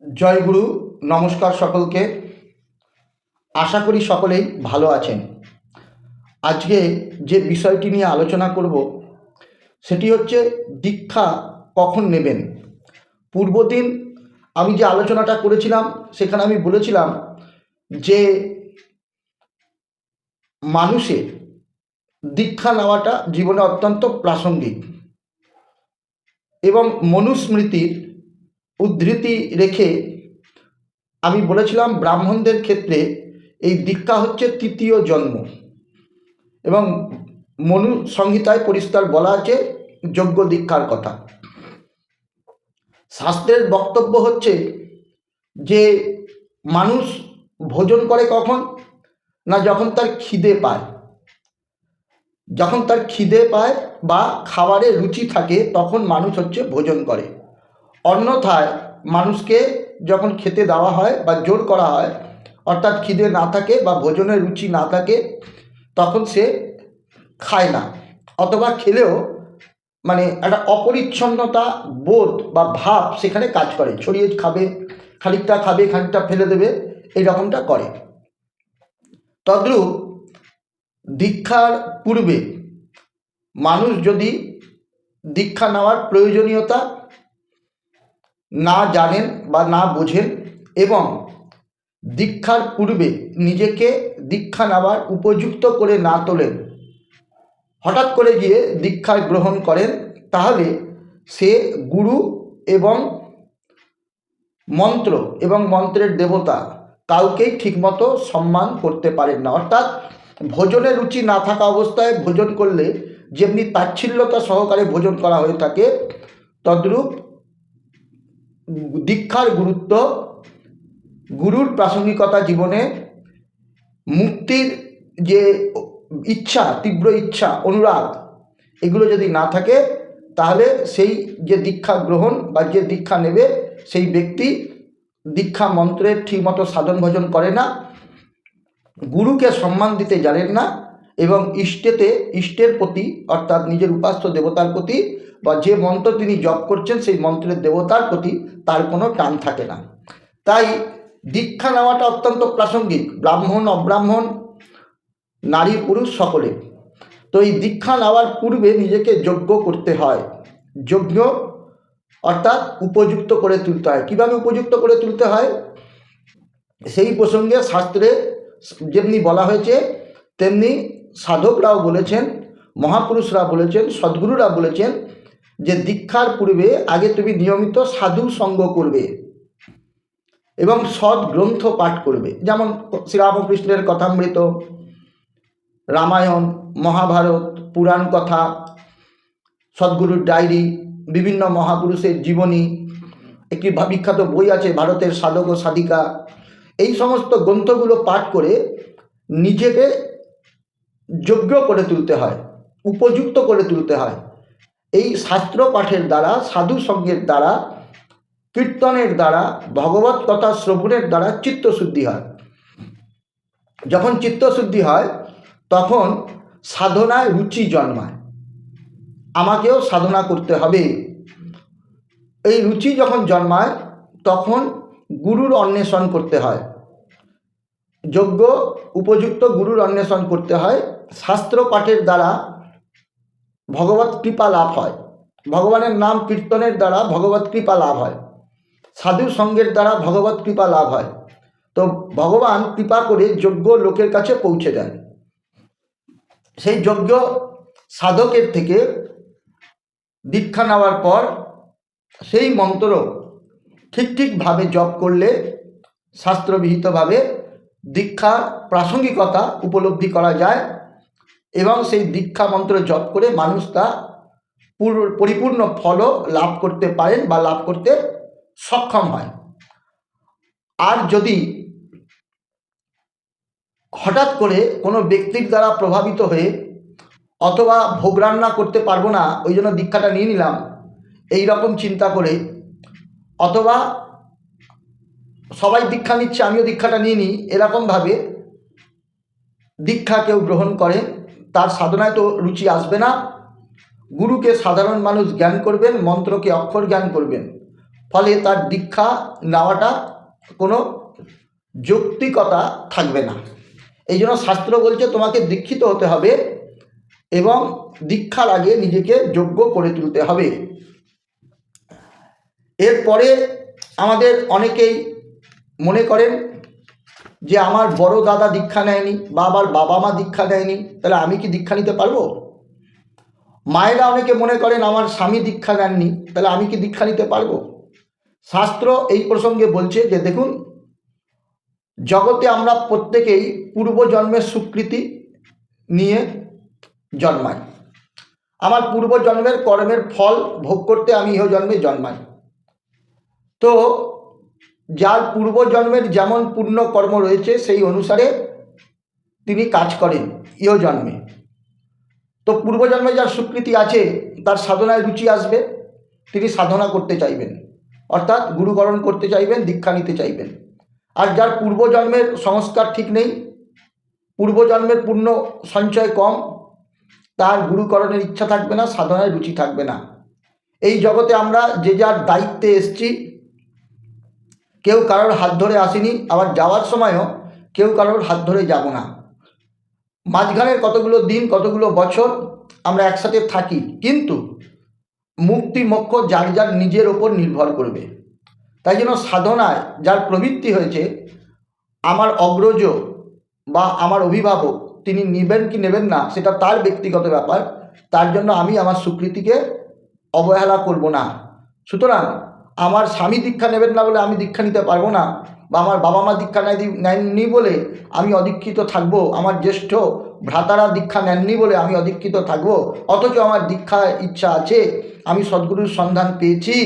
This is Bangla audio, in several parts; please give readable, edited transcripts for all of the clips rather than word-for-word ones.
জয় গুরু। নমস্কার সকলকে। আশা করি সকলেই ভালো আছেন। আজকে যে বিষয়টি নিয়ে আলোচনা করব সেটি হচ্ছে দীক্ষা কখন নেবেন। পূর্বদিন আমি যে আলোচনাটা করেছিলাম সেখানে আমি বলেছিলাম যে মানুষের দীক্ষা নেওয়াটা জীবনে অত্যন্ত প্রাসঙ্গিক এবং মনুস্মৃতির উদ্ধৃতি রেখে আমি বলেছিলাম ব্রাহ্মণদের ক্ষেত্রে এই দীক্ষা হচ্ছে তৃতীয় জন্ম এবং মনু সংহিতায় পরিষ্কার বলা আছে যোগ্য দীক্ষার কথা। শাস্ত্রের বক্তব্য হচ্ছে যে মানুষ ভোজন করে কখন না, যখন তার খিদে পায়। যখন তার খিদে পায় বা খাবারে রুচি থাকে তখন মানুষ হচ্ছে ভোজন করে। অন্যথায় মানুষকে যখন খেতে দেওয়া হয় বা জোর করা হয়, অর্থাৎ খিদে না থাকে বা ভোজনের রুচি না থাকে, তখন সে খায় না, অথবা খেলেও মানে একটা অপরিচ্ছন্নতা বোধ বা ভাব সেখানে কাজ করে। ছড়িয়ে খাবে, খানিকটা খাবে, খানিকটা ফেলে দেবে, এই রকমটা করে। তদ্রূপ দীক্ষার পূর্বে মানুষ যদি দীক্ষা নেওয়ার প্রয়োজনীয়তা না জানেন বা না বোঝেন এবং দীক্ষার পূর্বে নিজেকে দীক্ষা নেওয়ার উপযুক্ত করে না তোলেন, হঠাৎ করে গিয়ে দীক্ষা গ্রহণ করেন, তাহলে সে গুরু এবং মন্ত্র এবং মন্ত্রের দেবতা কাউকেই ঠিকমতো সম্মান করতে পারেন না। অর্থাৎ ভোজনের রুচি না থাকা অবস্থায় ভোজন করলে যেমনি তাচ্ছিল্যতা সহকারে ভোজন করা হয়ে থাকে, তদ্রূপ দীক্ষার গুরুত্ব, গুরুর প্রাসঙ্গিকতা জীবনে, মুক্তির যে ইচ্ছা, তীব্র ইচ্ছা, অনুরাগ, এগুলো যদি না থাকে তাহলে সেই যে দীক্ষা গ্রহণ বা যে দীক্ষা নেবে সেই ব্যক্তি দীক্ষা মন্ত্রের ঠিকমতো সাধন ভজন করে না, গুরুকে সম্মান দিতে জানেন না এবং ইষ্টের প্রতি অর্থাৎ নিজের উপাস্য দেবতার প্রতি বা যে মন্ত্র তিনি জপ করছেন সেই মন্ত্রের দেবতার প্রতি তার কোনো টান থাকে না। তাই দীক্ষা নেওয়াটা অত্যন্ত প্রাসঙ্গিক, ব্রাহ্মণ অব্রাহ্মণ, নারী পুরুষ সকলে। তো এই দীক্ষা নেওয়ার পূর্বে নিজেকে যোগ্য করতে হয়। যজ্ঞ অর্থাৎ উপযুক্ত করে তুলতে হয়। কীভাবে উপযুক্ত করে তুলতে হয় সেই প্রসঙ্গে শাস্ত্রে যেমনি বলা হয়েছে তেমনি সাধকরাও বলেছেন, মহাপুরুষরা বলেছেন, সদ্গুরুরা বলেছেন যে দীক্ষার পূর্বে আগে তুমি নিয়মিত সাধু সঙ্গ করবে এবং সৎ গ্রন্থ পাঠ করবে। যেমন শ্রীরামকৃষ্ণের কথামৃত, রামায়ণ, মহাভারত, পুরাণ কথা, সদ্গুরুর ডায়েরি, বিভিন্ন মহাপুরুষের জীবনী, একটি বিখ্যাত বই আছে ভারতের সাধক ও সাধিকা, এই সমস্ত গ্রন্থগুলো পাঠ করে নিজেকে যোগ্য করে তুলতে হয়, উপযুক্ত করে তুলতে হয়। এই শাস্ত্র পাঠের দ্বারা, সাধু সঙ্গের দ্বারা, কীর্তনের দ্বারা, ভগবত কথা শ্রবণের দ্বারা চিত্তশুদ্ধি হয়। যখন চিত্তশুদ্ধি হয় তখন সাধনায় রুচি জন্মায়। আমাকেও সাধনা করতে হবে, এই রুচি যখন জন্মায় তখন গুরুর অন্বেষণ করতে হয়, যোগ্য উপযুক্ত গুরুর অন্বেষণ করতে হয়। শাস্ত্র পাঠের দ্বারা ভগবত কৃপা লাভ হয়, ভগবানের নাম কীর্তনের দ্বারা ভগবত কৃপা লাভ হয়, সাধু সঙ্গের দ্বারা ভগবত কৃপা লাভ হয়। তো ভগবান কৃপা করে যোগ্য লোকের কাছে পৌঁছে দেন। সেই যোগ্য সাধকের থেকে দীক্ষা নেওয়ার পর সেই মন্ত্র ঠিকভাবে জপ করলে শাস্ত্রবিহিতভাবে দীক্ষার প্রাসঙ্গিকতা উপলব্ধি করা যায় এবং সেই দীক্ষা মন্ত্র জপ করে মানুষ তা পরিপূর্ণ ফল লাভ করতে পারেন বা লাভ করতে সক্ষম হয়। আর যদি হঠাৎ করে কোনো ব্যক্তির দ্বারা প্রভাবিত হয়ে অথবা ভোগ রান্না করতে পারবো না ওই জন্য দীক্ষাটা নিয়ে নিলাম, এই রকম চিন্তা করে, অথবা সবাই দীক্ষা নিচ্ছে আমিও দীক্ষাটা নিয়ে নিই, এরকমভাবে দীক্ষা কেউ গ্রহণ করে, তার সাধনায় তো রুচি আসবে না। গুরুকে সাধারণ মানুষ জ্ঞান করবেন, মন্ত্রকে অক্ষর জ্ঞান করবেন, ফলে তার দীক্ষা নেওয়াটা কোনো যৌক্তিকতা থাকবে না। এই জন্য শাস্ত্র বলছে তোমাকে দীক্ষিত হতে হবে এবং দীক্ষার আগে নিজেকে যোগ্য করে তুলতে হবে। এরপরে আমাদের অনেকেই মনে করেন যে আমার বড় দাদা দীক্ষা নেয়নি বা আমার বাবা মা দীক্ষা নেয়নি, তাহলে আমি কি দীক্ষা নিতে পারবো? মায়েরা অনেকে মনে করেন আমার স্বামী দীক্ষা নেননি, তাহলে আমি কি দীক্ষা নিতে পারবো? শাস্ত্র এই প্রসঙ্গে বলছে যে দেখুন, জগতে আমরা প্রত্যেকেই পূর্বজন্মের স্বীকৃতি নিয়ে জন্মাই। আমার পূর্বজন্মের কর্মের ফল ভোগ করতে আমি ইহজন্মে জন্মাই। তো যার পূর্বজন্মের যেমন পুণ্য কর্ম রয়েছে সেই অনুসারে তিনি কাজ করেন ইহজন্মে। তো পূর্বজন্মে যার স্বীকৃতি আছে তার সাধনায় রুচি আসবে, তিনি সাধনা করতে চাইবেন, অর্থাৎ গুরুকরণ করতে চাইবেন, দীক্ষা নিতে চাইবেন। আর যার পূর্বজন্মের সংস্কার ঠিক নেই, পূর্বজন্মের পুণ্য সঞ্চয় কম, তার গুরুকরণের ইচ্ছা থাকবে না, সাধনায় রুচি থাকবে না। এই জগতে আমরা যে যার দায়িত্বে এসেছি, কেউ কারোর হাত ধরে আসিনি, আবার যাওয়ার সময়ও কেউ কারোর হাত ধরে যাব না। মাঝখানের কতগুলো দিন, কতগুলো বছর আমরা একসাথে থাকি, কিন্তু মুক্তি মোক্ষ যার যার নিজের ওপর নির্ভর করবে। তাই জন্য সাধনায় যার প্রবৃত্তি হয়েছে, আমার অগ্রজ বা আমার অভিভাবক তিনি নেবেন কি নেবেন না সেটা তার ব্যক্তিগত ব্যাপার, তার জন্য আমি আমার স্বীকৃতিকে অবহেলা করব না। সুতরাং আমার স্বামী দীক্ষা নেবেন না বলে আমি দীক্ষা নিতে পারবো না, বা আমার বাবা মা দীক্ষা নেননি বলে আমি অদীক্ষিত থাকবো, আমার জ্যেষ্ঠ ভ্রাতারা দীক্ষা নেননি বলে আমি অদীক্ষিত থাকবো, অথচ আমার দীক্ষার ইচ্ছা আছে, আমি সদ্গুরুর সন্ধান পেয়েছি।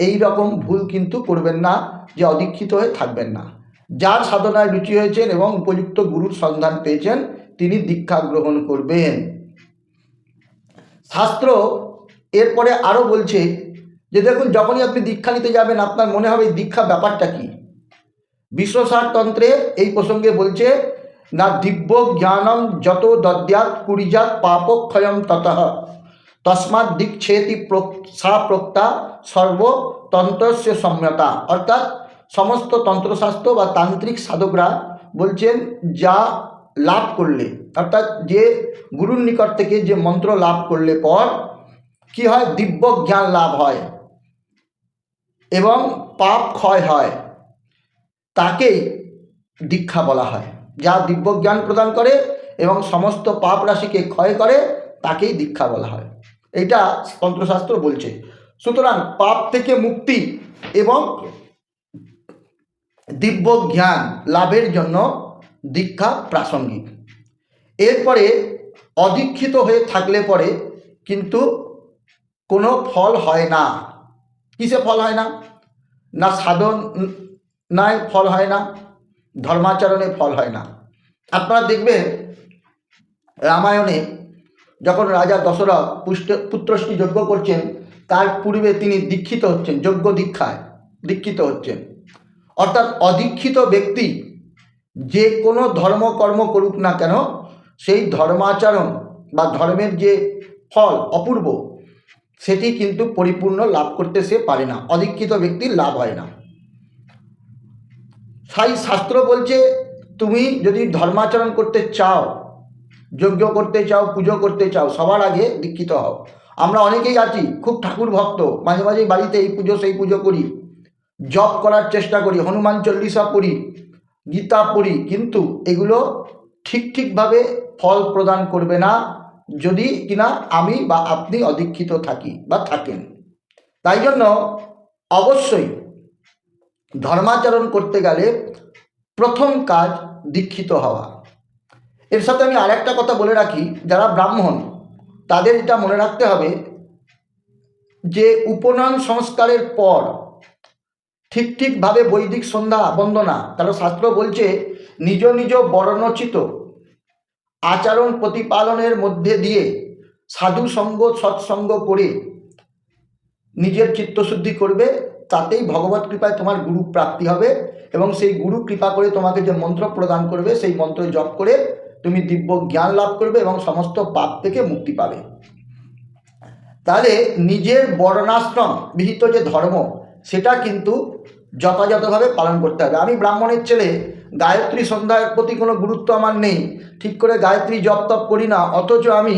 এই রকম ভুল কিন্তু করবেন না যে অদীক্ষিত হয়ে থাকবেন না। যার সাধনায় রুচি হয়েছেন এবং উপযুক্ত গুরুর সন্ধান পেয়েছেন তিনি দীক্ষা গ্রহণ করবেন। শাস্ত্র এরপরে আরও বলছে যে দেখুন, যখনই আপনি দীক্ষা নিতে যাবেন আপনার মনে হবে দীক্ষা ব্যাপারটা কি। বিশ্বসারতন্ত্রে এই প্রসঙ্গে বলছে, না দিব্য জ্ঞানম যত দদ্যাৎ কুরিজাত পাপক্ষয়ম ততঃ তস্মাৎ দীক্ষেতি সা প্রক্তা সর্বতন্ত্রস্য সম্যতা। অর্থাৎ সমস্ত তন্ত্রশাস্ত্র বা তান্ত্রিক সাধকরা বলছেন যা লাভ করলে, অর্থাৎ যে গুরুর নিকট থেকে যে মন্ত্র লাভ করলে পর কি হয়, দিব্য জ্ঞান লাভ হয় এবং পাপ ক্ষয় হয়, তাকেই দীক্ষা বলা হয়। যা দিব্য জ্ঞান প্রদান করে এবং সমস্ত পাপ রাশিকে ক্ষয় করে তাকেই দীক্ষা বলা হয়, এটা তন্ত্রশাস্ত্র বলছে। সুতরাং পাপ থেকে মুক্তি এবং দিব্য জ্ঞান লাভের জন্য দীক্ষা প্রাসঙ্গিক। এরপরে অদীক্ষিত হয়ে থাকলে পরে কিন্তু কোনো ফল হয় না। কিসে ফল হয় না? না সাধনায় ফল হয় না, ধর্মাচরণে ফল হয় না। আপনারা দেখবেন রামায়ণে যখন রাজা দশরথ পুত্রশ্রী যজ্ঞ করছেন, তার পূর্বে তিনি দীক্ষিত হচ্ছেন, যজ্ঞ দীক্ষায় দীক্ষিত হচ্ছেন। অর্থাৎ অদীক্ষিত ব্যক্তি যে কোনো ধর্মকর্ম করুক না কেন, সেই ধর্মাচরণ বা ধর্মের যে ফল অপূর্ব, সেটি কিন্তু পরিপূর্ণ লাভ করতে সে পারে না, অদীক্ষিত ব্যক্তির লাভ হয় না। তাই শাস্ত্র বলছে তুমি যদি ধর্মাচরণ করতে চাও, যজ্ঞ করতে চাও, পুজো করতে চাও, সবার আগে দীক্ষিত হও। আমরা অনেকেই আছি খুব ঠাকুর ভক্ত, মাঝে মাঝে বাড়িতে এই পুজো সেই পুজো করি, জপ করার চেষ্টা করি, হনুমান চল্লিশা পড়ি, গীতা পড়ি, কিন্তু এগুলো ঠিকভাবে ফল প্রদান করবে না যদি কিনা আমি বা আপনি অদীক্ষিত থাকি বা থাকেন। তাই জন্য অবশ্যই ধর্মাচরণ করতে গেলে প্রথম কাজ দীক্ষিত হওয়া। এর সাথে আমি আরেকটা কথা বলে রাখি, যারা ব্রাহ্মণ তাদের এটা মনে রাখতে হবে যে উপনয়ন সংস্কারের পর ঠিকভাবে বৈদিক সন্ধ্যা বন্দনা, কারণ শাস্ত্র বলছে নিজ নিজ বর্ণোচিত আচরণ প্রতিপালনের মধ্যে দিয়ে সাধু সঙ্গ সৎসঙ্গ করে নিজের চিত্তশুদ্ধি করবে, তাতেই ভগবত কৃপায় তোমার গুরু প্রাপ্তি হবে এবং সেই গুরু কৃপা করে তোমাকে যে মন্ত্র প্রদান করবে সেই মন্ত্র জপ করে তুমি দিব্য জ্ঞান লাভ করবে এবং সমস্ত পাপ থেকে মুক্তি পাবে। তাহলে নিজের বর্ণাশ্রম বিহিত যে ধর্ম সেটা কিন্তু যথাযথভাবে পালন করতে হবে। আমি ব্রাহ্মণের ছেলে, গায়ত্রী সন্ধ্যার প্রতি কোনো গুরুত্ব আমার নেই, ঠিক করে গায়ত্রী জপ তপ করি না, অথচ আমি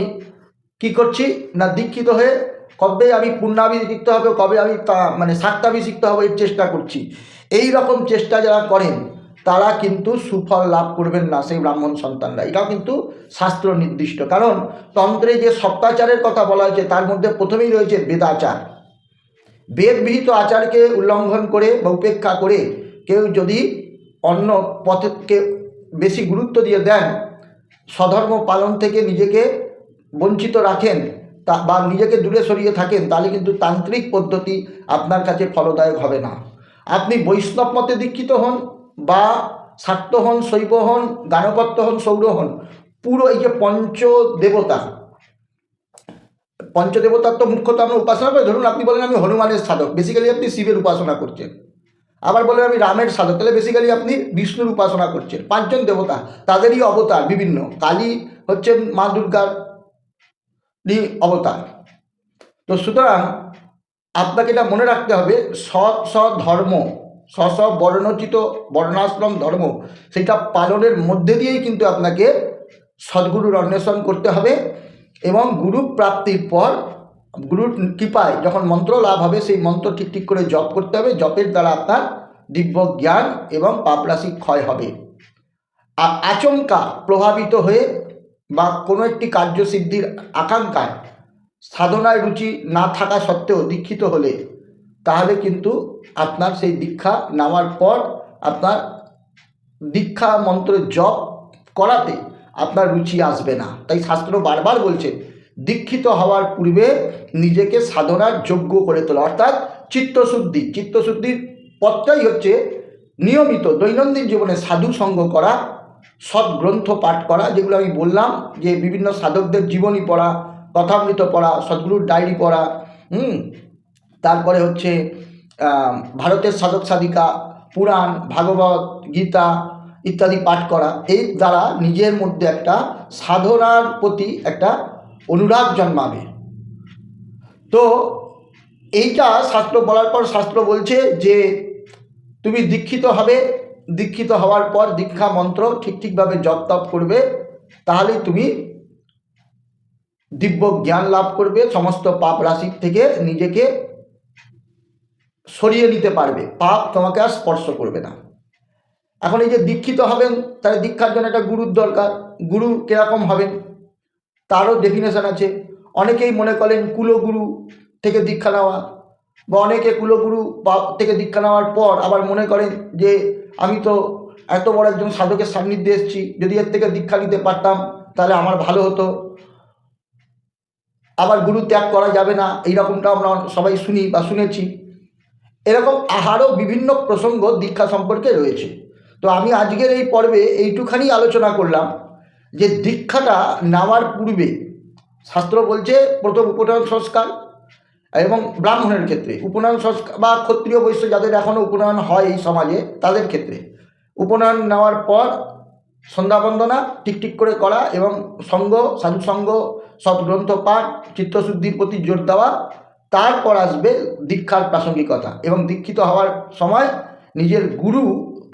কি করছি না, দীক্ষিত হয়ে কবে আমি পূর্ণাভিষিক্ত হবে, কবে আমি মানে শাক্তাভিষিক্ত হবে এর চেষ্টা করছি। এই রকম চেষ্টা যারা করেন তারা কিন্তু সুফল লাভ করবেন না, সেই ব্রাহ্মণ সন্তানরা। এটাও কিন্তু শাস্ত্র নির্দিষ্ট, কারণ তন্ত্রে যে সপ্তাচারের কথা বলা হয়েছে তার মধ্যে প্রথমেই রয়েছে বেদাচার। বেদবিহিত আচারকে উল্লঙ্ঘন করে বা উপেক্ষা করে কেউ যদি অন্য পথকে বেশি গুরুত্ব দিয়ে দেন, স্বধর্ম পালন থেকে নিজেকে বঞ্চিত রাখেন বা নিজেকে দূরে সরিয়ে থাকেন, তাহলে কিন্তু তান্ত্রিক পদ্ধতি আপনার কাছে ফলদায়ক হবে না। আপনি বৈষ্ণব মতে দীক্ষিত হন বা শাক্ত হন, শৈব হন, গাণপত্য হন, সৌর হন, পুরো এই যে পঞ্চদেবতার তো মুখ্যত আমরা উপাসনা করি। ধরুন আপনি বলেন আমি হনুমানের সাধক, বেসিক্যালি আপনি শিবের উপাসনা করছেন। আবার বলেন আমি রামের সাধক, তাহলে বেসিক্যালি আপনি বিষ্ণুর উপাসনা করছেন। পাঁচজন দেবতা, তাদেরই অবতার বিভিন্ন। কালী হচ্ছেন মা দুর্গার অবতার। তো সুতরাং আপনাকে এটা মনে রাখতে হবে, ধর্ম, বর্ণোচিত বর্ণাশ্রম ধর্ম, সেটা পালনের মধ্যে দিয়েই কিন্তু আপনাকে সদ্গুরুর অন্বেষণ করতে হবে। এবং গুরু প্রাপ্তির পর গুরুর কৃপায় যখন মন্ত্র লাভ হবে, সেই মন্ত্র ঠিক ঠিক করে জপ করতে হবে। জপের দ্বারা আপনার দিব্য জ্ঞান এবং পাপরাশি ক্ষয় হবে। আচমকা প্রভাবিত হয়ে বা কোনো একটি কার্যসিদ্ধির আকাঙ্ক্ষায় সাধনায় রুচি না থাকা সত্ত্বেও দীক্ষিত হলে, তাহলে কিন্তু আপনার সেই দীক্ষা নেওয়ার পর আপনার দীক্ষা মন্ত্র জপ করাতে আপনার রুচি আসবে না। তাই শাস্ত্র বারবার বলছে দীক্ষিত হওয়ার পূর্বে নিজেকে সাধনার যোগ্য করে তোলা, অর্থাৎ চিত্তশুদ্ধি। চিত্তশুদ্ধির পথটাই হচ্ছে নিয়মিত দৈনন্দিন জীবনে সাধু সঙ্গ করা, সৎ গ্রন্থ পাঠ করা, যেগুলো আমি বললাম, যে বিভিন্ন সাধকদের জীবনী পড়া, কথামৃত পড়া, সদ্গুরুর ডায়েরি পড়া, তারপরে হচ্ছে ভারতের সাধক সাধিকা, পুরাণ, ভাগবত, গীতা ইত্যাদি পাঠ করা। এই দ্বারা নিজের মধ্যে একটা সাধনার প্রতি একটা অনুরাগ জন্মাবে। তো এইটা শাস্ত্র বলার পর শাস্ত্র বলছে যে তুমি দীক্ষিত হবে, দীক্ষিত হওয়ার পর দীক্ষা মন্ত্র ঠিকভাবে জপ তপ করবে, তাহলেই তুমি দিব্য জ্ঞান লাভ করবে, সমস্ত পাপ রাশির থেকে নিজেকে সরিয়ে নিতে পারবে, পাপ তোমাকে আর স্পর্শ করবে না। এখন এই যে দীক্ষিত হবেন, তাহলে দীক্ষার জন্য একটা গুরুর দরকার। গুরু কীরকম হবেন তারও ডেফিনেশন আছে। অনেকেই মনে করেন কুলগুরু থেকে দীক্ষা নেওয়া, বা অনেকে কুলগুরু থেকে দীক্ষা নেওয়ার পর আবার মনে করেন যে আমি তো এত বড় একজন সাধকের সান্নিধ্যে এসেছি, যদি এর থেকে দীক্ষা নিতে পারতাম তাহলে আমার ভালো হতো। আবার গুরু ত্যাগ করা যাবে না, এইরকমটা আমরা সবাই শুনি বা শুনেছি। এরকম আরও বিভিন্ন প্রসঙ্গ দীক্ষা সম্পর্কে রয়েছে। তো আমি আজকের এই পর্বে এইটুখানি আলোচনা করলাম যে দীক্ষাটা নেওয়ার পূর্বে শাস্ত্র বলছে প্রথম উপনয়ন সংস্কার, এবং ব্রাহ্মণের ক্ষেত্রে উপনয়ন সংস্কার বা ক্ষত্রিয় বৈশ্য যাদের এখনও উপনয়ন হয় এই সমাজে, তাদের ক্ষেত্রে উপনয়ন নেওয়ার পর সন্ধ্যাবন্দনা ঠিক করে করা, এবং সঙ্গ, সাধুসঙ্গ, সৎগ্রন্থ পাঠ, চিত্তশুদ্ধির প্রতি জোর দেওয়া। তারপর আসবে দীক্ষার প্রাসঙ্গিকতা, এবং দীক্ষিত হওয়ার সময় নিজের গুরু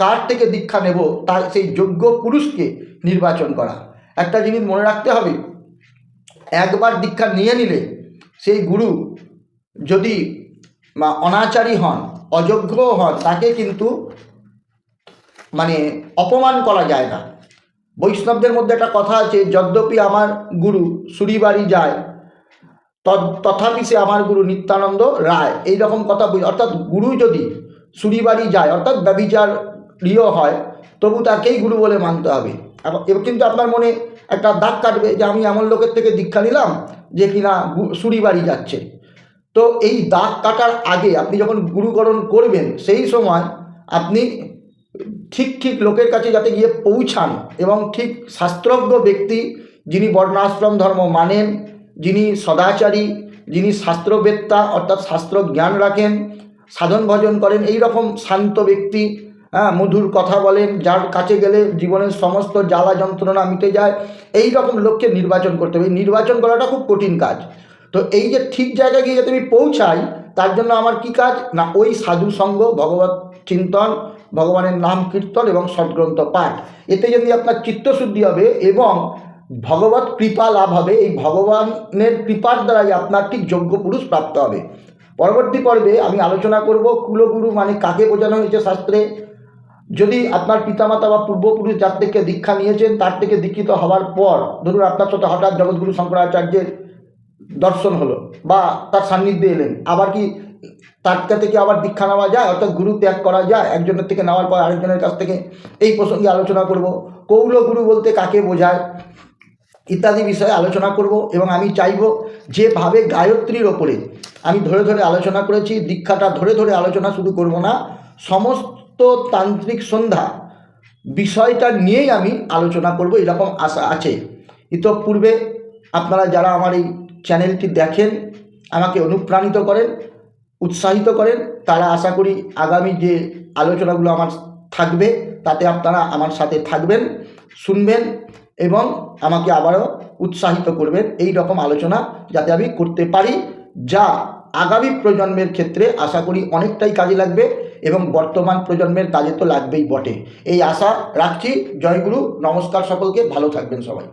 কার থেকে দীক্ষা নেব তার সেই যোগ্য পুরুষকে নির্বাচন করা। একটা জিনিস মনে রাখতে হবে, একবার দীক্ষা নিয়ে নিলে সেই গুরু যদি অনাচারী হন, অযোগ্য হন, তাকে কিন্তু মানে অপমান করা যায় না। বৈষ্ণবদের মধ্যে একটা কথা আছে, যদ্যপি আমার গুরু সুরিবাড়ি যায় তথাপি সে আমার গুরু নিত্যানন্দ রায়, এইরকম কথা বলি। অর্থাৎ গুরু যদি সুরিবাড়ি যায়, অর্থাৎ ব্যভিচার প্রিয় হয়, তবু তাকেই গুরু বলে মানতে হবে। এবং কিন্তু আপনার মনে একটা দাগ কাটবে যে আমি এমন লোকের থেকে দীক্ষা নিলাম যে কিনা সুরিবাড়ি যাচ্ছে। তো এই দাগ কাটার আগে আপনি যখন গুরুকরণ করবেন, সেই সময় আপনি ঠিক লোকের কাছে যাতে গিয়ে পৌঁছান, এবং ঠিক শাস্ত্রজ্ঞ ব্যক্তি, যিনি বর্ণাশ্রম ধর্ম মানেন, যিনি সদাচারী, যিনি শাস্ত্রবেত্তা অর্থাৎ শাস্ত্র জ্ঞান রাখেন, সাধন ভজন করেন, এই রকম শান্ত ব্যক্তি, মধুর কথা বলেন, যার কাছে গেলে জীবনের সমস্ত জ্বালা যন্ত্রণা মিটে যায়, এই রকম লোককে নির্বাচন করতে হবে। নির্বাচন করাটা খুব কঠিন কাজ। তো এই যে ঠিক জায়গায় গিয়ে যাতে আমি পৌঁছাই, তার জন্য আমার কি কাজ না, ওই সাধু সঙ্গ, ভগবত চিন্তন, ভগবানের নাম কীর্তন এবং সদ্গ্রন্থ পাঠ, এতে যদি আপনার চিত্তশুদ্ধি হবে এবং ভগবত কৃপা লাভ হবে। এই ভগবানের কৃপার দ্বারাই আপনার ঠিক যোগ্য পুরুষ প্রাপ্ত হবে। পরবর্তী পর্বে আমি আলোচনা করব কুলগুরু মানে কাকে বোঝানো হয়েছে শাস্ত্রে। যদি আপনার পিতামাতা বা পূর্বপুরুষ যার থেকে দীক্ষা নিয়েছেন তার থেকে দীক্ষিত হওয়ার পর ধরুন আপনার সাথে হঠাৎ জগৎগুরু শঙ্করাচার্যের দর্শন হলো বা তার সান্নিধ্যে এলেন, আবার কি তার থেকে আবার দীক্ষা নেওয়া যায়, অর্থাৎ গুরু ত্যাগ করা যায় একজনের থেকে নেওয়ার পর আরেকজনের কাছ থেকে? এই প্রসঙ্গে আলোচনা করব। কৌলগুরু বলতে কাকে বোঝায় ইত্যাদি বিষয়ে আলোচনা করব। এবং আমি চাইব যেভাবে গায়ত্রীর ওপরে আমি ধরে ধরে আলোচনা করেছি, দীক্ষাটা ধরে ধরে আলোচনা শুধু করব না, সমস্ত তান্ত্রিক সন্ধ্যা বিষয়টা নিয়েই আমি আলোচনা করব, এরকম আশা আছে। ইতঃপূর্বে আপনারা যারা আমার এই চ্যানেলটি দেখেন, আমাকে অনুপ্রাণিত করেন, উৎসাহিত করেন, তারা আশা করি আগামী যে আলোচনাগুলো আমার থাকবে তাতে আপনারা আমার সাথে থাকবেন, শুনবেন এবং আমাকে আবারও উৎসাহিত করবেন এই রকম আলোচনা যাতে আমি করতে পারি, যা আগামী প্রজন্মের ক্ষেত্রে আশা করি অনেকটাই কাজে লাগবে এবং বর্তমান প্রজন্মের কাজে তো লাগবেই বটে। এই আশা রাখছি। জয়গুরু, নমস্কার সকলকে, ভালো থাকবেন সবাই।